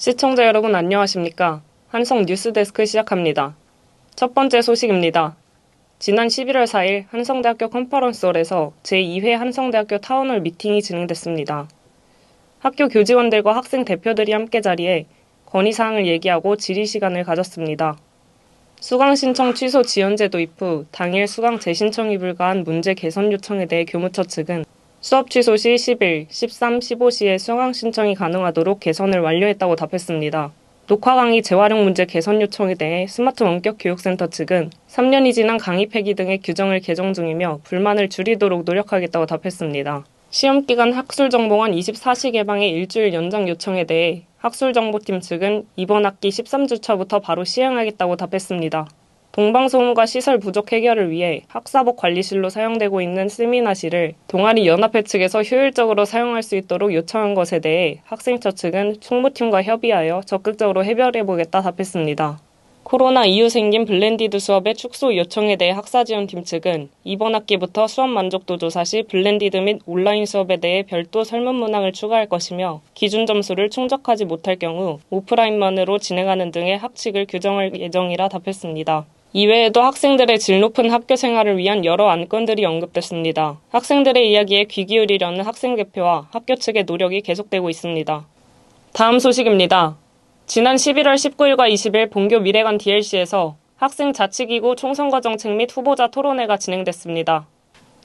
시청자 여러분 안녕하십니까? 한성 뉴스데스크 시작합니다. 첫 번째 소식입니다. 지난 11월 4일 한성대학교 컨퍼런스홀에서 제2회 한성대학교 타운홀 미팅이 진행됐습니다. 학교 교직원들과 학생 대표들이 함께 자리해 건의사항을 얘기하고 질의 시간을 가졌습니다. 수강 신청 취소 지연제 도입 후 당일 수강 재신청이 불가한 문제 개선 요청에 대해 교무처 측은 수업 취소 시 10일, 13, 15시에 수강 신청이 가능하도록 개선을 완료했다고 답했습니다. 녹화 강의 재활용 문제 개선 요청에 대해 스마트 원격 교육센터 측은 3년이 지난 강의 폐기 등의 규정을 개정 중이며 불만을 줄이도록 노력하겠다고 답했습니다. 시험기간 학술정보원 24시 개방의 일주일 연장 요청에 대해 학술정보팀 측은 이번 학기 13주차부터 바로 시행하겠다고 답했습니다. 동방소음과 시설 부족 해결을 위해 학사복 관리실로 사용되고 있는 세미나실을 동아리 연합회 측에서 효율적으로 사용할 수 있도록 요청한 것에 대해 학생처 측은 총무팀과 협의하여 적극적으로 해결해보겠다 답했습니다. 코로나 이후 생긴 블렌디드 수업의 축소 요청에 대해 학사지원팀 측은 이번 학기부터 수업 만족도 조사 시 블렌디드 및 온라인 수업에 대해 별도 설문 문항을 추가할 것이며 기준 점수를 충족하지 못할 경우 오프라인만으로 진행하는 등의 학칙을 규정할 예정이라 답했습니다. 이외에도 학생들의 질 높은 학교 생활을 위한 여러 안건들이 언급됐습니다. 학생들의 이야기에 귀 기울이려는 학생 대표와 학교 측의 노력이 계속되고 있습니다. 다음 소식입니다. 지난 11월 19일과 20일 본교 미래관 DLC에서 학생 자치기구 총선거 정책 및 후보자 토론회가 진행됐습니다.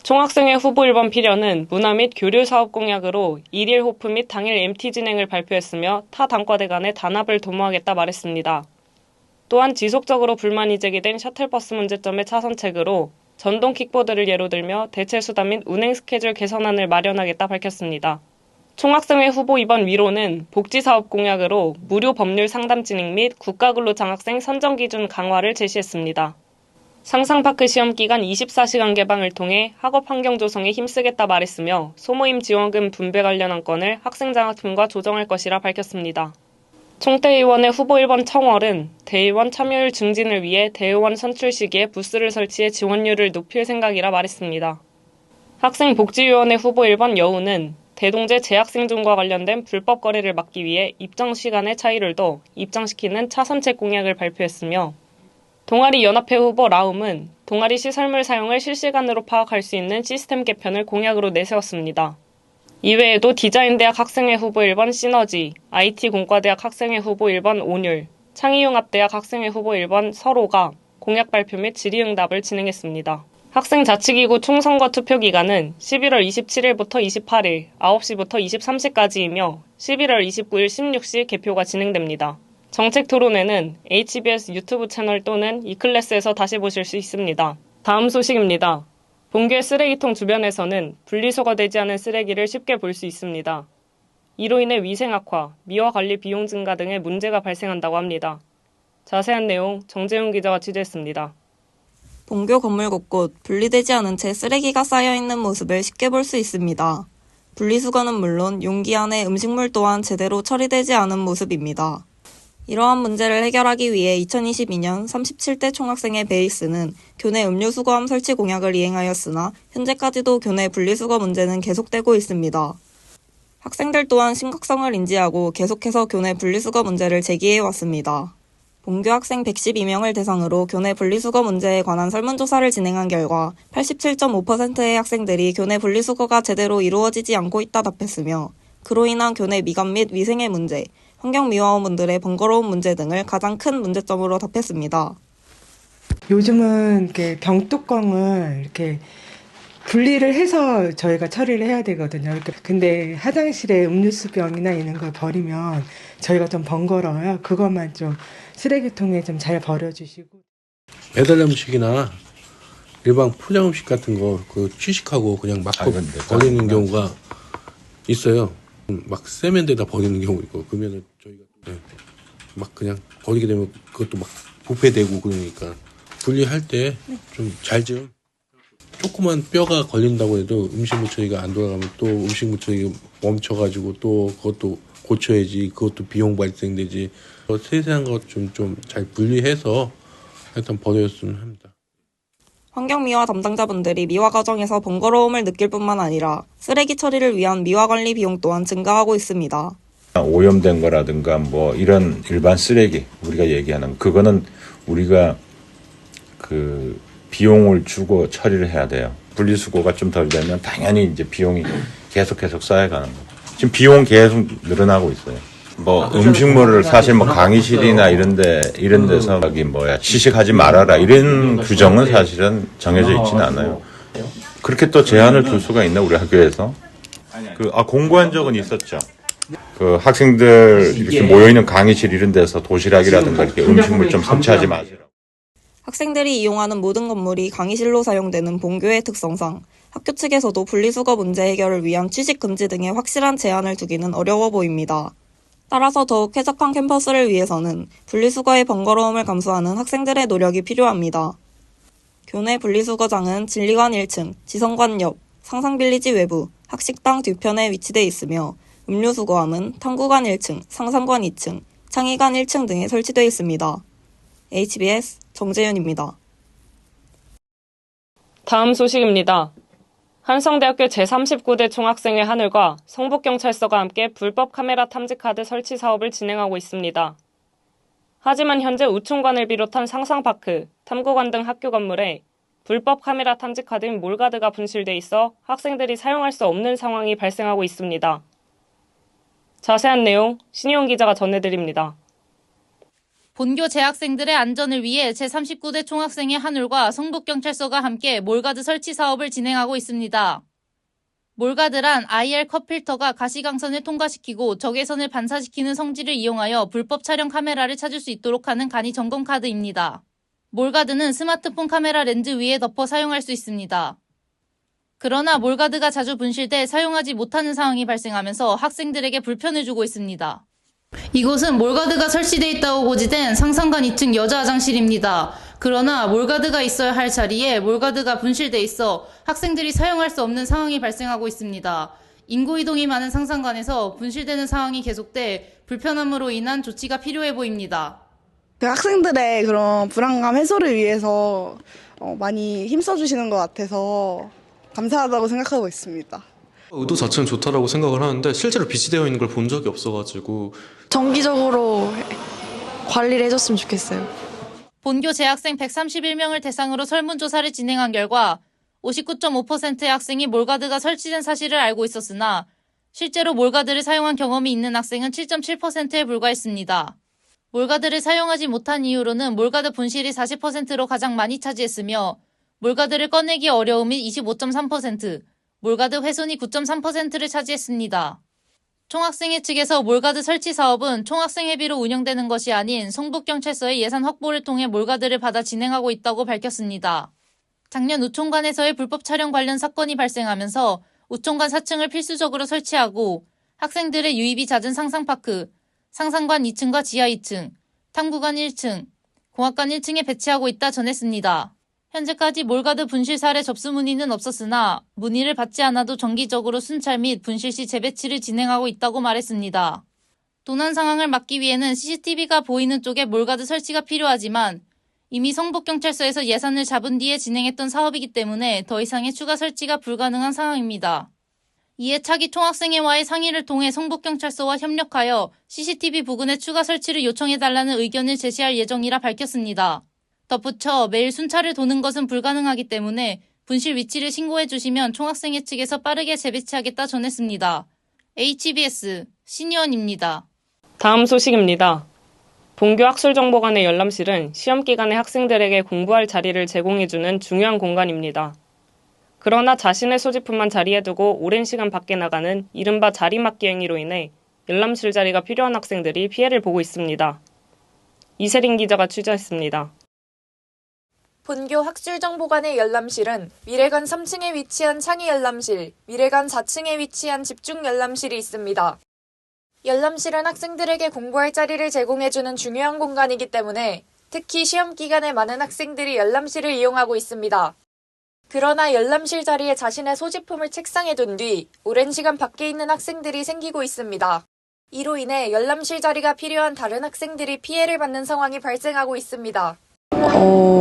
총학생회 후보 1번 필연은 문화 및 교류 사업 공약으로 일일 호프 및 당일 MT 진행을 발표했으며 타 당과대 간의 단합을 도모하겠다 말했습니다. 또한 지속적으로 불만이 제기된 셔틀버스 문제점의 차선책으로 전동 킥보드를 예로 들며 대체 수단 및 운행 스케줄 개선안을 마련하겠다 밝혔습니다. 총학생회 후보 2번 위로는 복지사업 공약으로 무료 법률 상담 진행 및 국가근로 장학생 선정 기준 강화를 제시했습니다. 상상파크 시험기간 24시간 개방을 통해 학업 환경 조성에 힘쓰겠다 말했으며 소모임 지원금 분배 관련 안건을 학생장학팀과 조정할 것이라 밝혔습니다. 총대의원의 후보 1번 청월은 대의원 참여율 증진을 위해 대의원 선출 시기에 부스를 설치해 지원율을 높일 생각이라 말했습니다. 학생복지위원회 후보 1번 여우는 대동제 재학생 등과 관련된 불법 거래를 막기 위해 입장 시간의 차이를 둬 입장시키는 차선책 공약을 발표했으며 동아리 연합회 후보 라움은 동아리 시설물 사용을 실시간으로 파악할 수 있는 시스템 개편을 공약으로 내세웠습니다. 이외에도 디자인대학 학생회 후보 1번 시너지, IT공과대학 학생회 후보 1번 온율, 창의융합대학 학생회 후보 1번 서로가 공약 발표 및 질의응답을 진행했습니다. 학생자치기구 총선거 투표기간은 11월 27일부터 28일, 9시부터 23시까지이며 11월 29일 16시 개표가 진행됩니다. 정책 토론회는 HBS 유튜브 채널 또는 이클래스에서 다시 보실 수 있습니다. 다음 소식입니다. 본교의 쓰레기통 주변에서는 분리수거되지 않은 쓰레기를 쉽게 볼 수 있습니다. 이로 인해 위생 악화, 미화 관리 비용 증가 등의 문제가 발생한다고 합니다. 자세한 내용 정재훈 기자가 취재했습니다. 본교 건물 곳곳 분리되지 않은 채 쓰레기가 쌓여있는 모습을 쉽게 볼 수 있습니다. 분리수거는 물론 용기 안에 음식물 또한 제대로 처리되지 않은 모습입니다. 이러한 문제를 해결하기 위해 2022년 37대 총학생회 베이스는 교내 음료수거함 설치 공약을 이행하였으나 현재까지도 교내 분리수거 문제는 계속되고 있습니다. 학생들 또한 심각성을 인지하고 계속해서 교내 분리수거 문제를 제기해왔습니다. 본교 학생 112명을 대상으로 교내 분리수거 문제에 관한 설문조사를 진행한 결과 87.5%의 학생들이 교내 분리수거가 제대로 이루어지지 않고 있다 답했으며 그로 인한 교내 미감 및 위생의 문제, 환경미화원분들의 번거로운 문제 등을 가장 큰 문제점으로 답했습니다. 요즘은 이렇게 병뚜껑을 이렇게 분리를 해서 저희가 처리를 해야 되거든요. 근데 화장실에 음료수병이나 이런 걸 버리면 저희가 좀 번거로워요. 그것만 좀 쓰레기통에 좀 잘 버려주시고. 배달 음식이나 일반 포장 음식 같은 거 그 취식하고 그냥 막 버리는 경우가 있어요. 막 세면대에다 버리는 경우 있고 그러면은 저희가 막 그냥 버리게 되면 그것도 막 부패되고 그러니까 분리할 때 좀 조그만 뼈가 걸린다고 해도 음식 무처리가 안 돌아가면 또 음식 무처리가 멈춰가지고 또 그것도 고쳐야지 그것도 비용 발생되지. 세세한 것 좀 잘 분리해서 일단 버렸으면 합니다. 환경미화 담당자분들이 미화 과정에서 번거로움을 느낄 뿐만 아니라 쓰레기 처리를 위한 미화 관리 비용 또한 증가하고 있습니다. 오염된 거라든가 뭐 이런 일반 쓰레기 우리가 얘기하는 그거는 우리가 그 비용을 주고 처리를 해야 돼요. 분리수거가 좀 덜 되면 당연히 이제 비용이 계속 쌓여가는 거죠. 지금 비용 계속 늘어나고 있어요. 뭐 음식물을 사실 뭐 강의실이나 이런 데서 여기 취식하지 말아라 이런 규정은 사실은 정해져 있지는 않아요. 그렇게 또 제한을 둘 수가 있나 우리 학교에서? 공고한 적은 있었죠. 그 학생들 이렇게 모여 있는 강의실 이런 데서 도시락이라든가 이렇게 음식물 좀 섭취하지 마세요. 학생들이 이용하는 모든 건물이 강의실로 사용되는 본교의 특성상 학교 측에서도 분리수거 문제 해결을 위한 취식 금지 등의 확실한 제한을 두기는 어려워 보입니다. 따라서 더욱 쾌적한 캠퍼스를 위해서는 분리수거의 번거로움을 감수하는 학생들의 노력이 필요합니다. 교내 분리수거장은 진리관 1층, 지성관 옆, 상상빌리지 외부, 학식당 뒤편에 위치돼 있으며 음료수거함은 탐구관 1층, 상상관 2층, 창의관 1층 등에 설치되어 있습니다. HBS 정재윤입니다. 다음 소식입니다. 한성대학교 제39대 총학생회 하늘과 성북경찰서가 함께 불법 카메라 탐지카드 설치 사업을 진행하고 있습니다. 하지만 현재 우총관을 비롯한 상상파크, 탐구관 등 학교 건물에 불법 카메라 탐지카드인 몰가드가 분실돼 있어 학생들이 사용할 수 없는 상황이 발생하고 있습니다. 자세한 내용 신희용 기자가 전해드립니다. 본교 재학생들의 안전을 위해 제39대 총학생회 하늘과 성북경찰서가 함께 몰가드 설치 사업을 진행하고 있습니다. 몰가드란 IR 컷 필터가 가시광선을 통과시키고 적외선을 반사시키는 성질을 이용하여 불법 촬영 카메라를 찾을 수 있도록 하는 간이 점검 카드입니다. 몰가드는 스마트폰 카메라 렌즈 위에 덮어 사용할 수 있습니다. 그러나 몰가드가 자주 분실돼 사용하지 못하는 상황이 발생하면서 학생들에게 불편을 주고 있습니다. 이곳은 몰가드가 설치돼 있다고 고지된 상상관 2층 여자 화장실입니다. 그러나 몰가드가 있어야 할 자리에 몰가드가 분실돼 있어 학생들이 사용할 수 없는 상황이 발생하고 있습니다. 인구이동이 많은 상상관에서 분실되는 상황이 계속돼 불편함으로 인한 조치가 필요해 보입니다. 학생들의 그런 불안감 해소를 위해서 많이 힘써주시는 것 같아서 감사하다고 생각하고 있습니다. 의도 자체는 좋다라고 생각을 하는데 실제로 비치되어 있는 걸 본 적이 없어가지고 정기적으로 관리를 해줬으면 좋겠어요. 본교 재학생 131명을 대상으로 설문조사를 진행한 결과 59.5%의 학생이 몰가드가 설치된 사실을 알고 있었으나 실제로 몰가드를 사용한 경험이 있는 학생은 7.7%에 불과했습니다. 몰가드를 사용하지 못한 이유로는 몰가드 분실이 40%로 가장 많이 차지했으며 몰가드를 꺼내기 어려움이 25.3%, 몰가드 훼손이 9.3%를 차지했습니다. 총학생회 측에서 몰가드 설치 사업은 총학생회비로 운영되는 것이 아닌 성북경찰서의 예산 확보를 통해 몰가드를 받아 진행하고 있다고 밝혔습니다. 작년 우총관에서의 불법 촬영 관련 사건이 발생하면서 우총관 4층을 필수적으로 설치하고 학생들의 유입이 잦은 상상파크, 상상관 2층과 지하 2층, 탐구관 1층, 공학관 1층에 배치하고 있다 전했습니다. 현재까지 몰가드 분실 사례 접수 문의는 없었으나 문의를 받지 않아도 정기적으로 순찰 및 분실 시 재배치를 진행하고 있다고 말했습니다. 도난 상황을 막기 위해는 CCTV가 보이는 쪽에 몰가드 설치가 필요하지만 이미 성북경찰서에서 예산을 잡은 뒤에 진행했던 사업이기 때문에 더 이상의 추가 설치가 불가능한 상황입니다. 이에 차기 총학생회와의 상의를 통해 성북경찰서와 협력하여 CCTV 부근에 추가 설치를 요청해달라는 의견을 제시할 예정이라 밝혔습니다. 덧붙여 매일 순찰을 도는 것은 불가능하기 때문에 분실 위치를 신고해 주시면 총학생회 측에서 빠르게 재배치하겠다 전했습니다. HBS 신희원입니다. 다음 소식입니다. 본교 학술정보관의 열람실은 시험 기간에 학생들에게 공부할 자리를 제공해주는 중요한 공간입니다. 그러나 자신의 소지품만 자리에 두고 오랜 시간 밖에 나가는 이른바 자리맡기 행위로 인해 열람실 자리가 필요한 학생들이 피해를 보고 있습니다. 이세린 기자가 취재했습니다. 본교 학술정보관의 열람실은 미래관 3층에 위치한 창의 열람실, 미래관 4층에 위치한 집중 열람실이 있습니다. 열람실은 학생들에게 공부할 자리를 제공해주는 중요한 공간이기 때문에 특히 시험 기간에 많은 학생들이 열람실을 이용하고 있습니다. 그러나 열람실 자리에 자신의 소지품을 책상에 둔 뒤 오랜 시간 밖에 있는 학생들이 생기고 있습니다. 이로 인해 열람실 자리가 필요한 다른 학생들이 피해를 받는 상황이 발생하고 있습니다.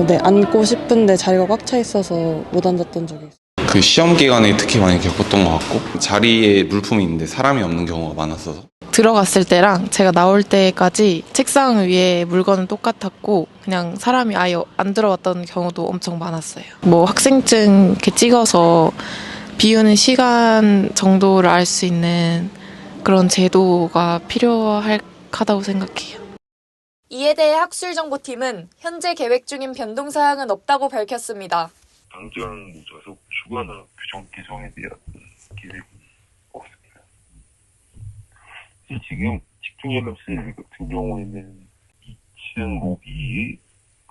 네, 앉고 싶은데 자리가 꽉 차 있어서 못 앉았던 적이 있어요. 그 시험 기간에 특히 많이 겪었던 것 같고 자리에 물품이 있는데 사람이 없는 경우가 많았어서 들어갔을 때랑 제가 나올 때까지 책상 위에 물건은 똑같았고 그냥 사람이 아예 안 들어왔던 경우도 엄청 많았어요. 뭐 학생증 이렇게 찍어서 비우는 시간 정도를 알 수 있는 그런 제도가 필요하다고 생각해요. 이에 대해 학술정보팀은 현재 계획 중인 변동사항은 없다고 밝혔습니다. 당장 좌석 추가나 규정 개정에 대한 계획은 없습니다. 지금 집중연금실 같은 경우에는 2층 로비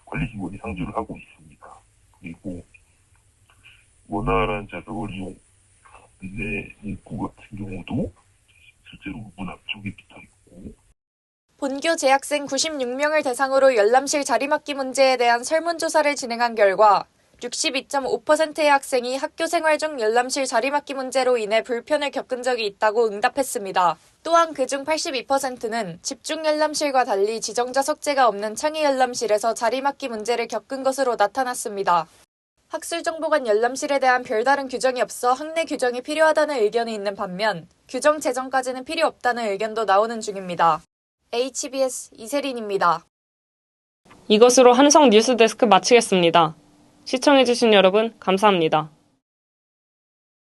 관리직원이 상주를 하고 있습니다. 그리고 원활한 좌석을 이용하는 입구 같은 경우도 실제로 문 앞쪽에 붙어 있고 본교 재학생 96명을 대상으로 열람실 자리맡기 문제에 대한 설문조사를 진행한 결과 62.5%의 학생이 학교 생활 중 열람실 자리맡기 문제로 인해 불편을 겪은 적이 있다고 응답했습니다. 또한 그중 82%는 집중 열람실과 달리 지정좌석제가 없는 창의 열람실에서 자리맡기 문제를 겪은 것으로 나타났습니다. 학술정보관 열람실에 대한 별다른 규정이 없어 학내 규정이 필요하다는 의견이 있는 반면 규정 제정까지는 필요 없다는 의견도 나오는 중입니다. HBS 이세린입니다. 이것으로 한성 뉴스데스크 마치겠습니다. 시청해주신 여러분 감사합니다.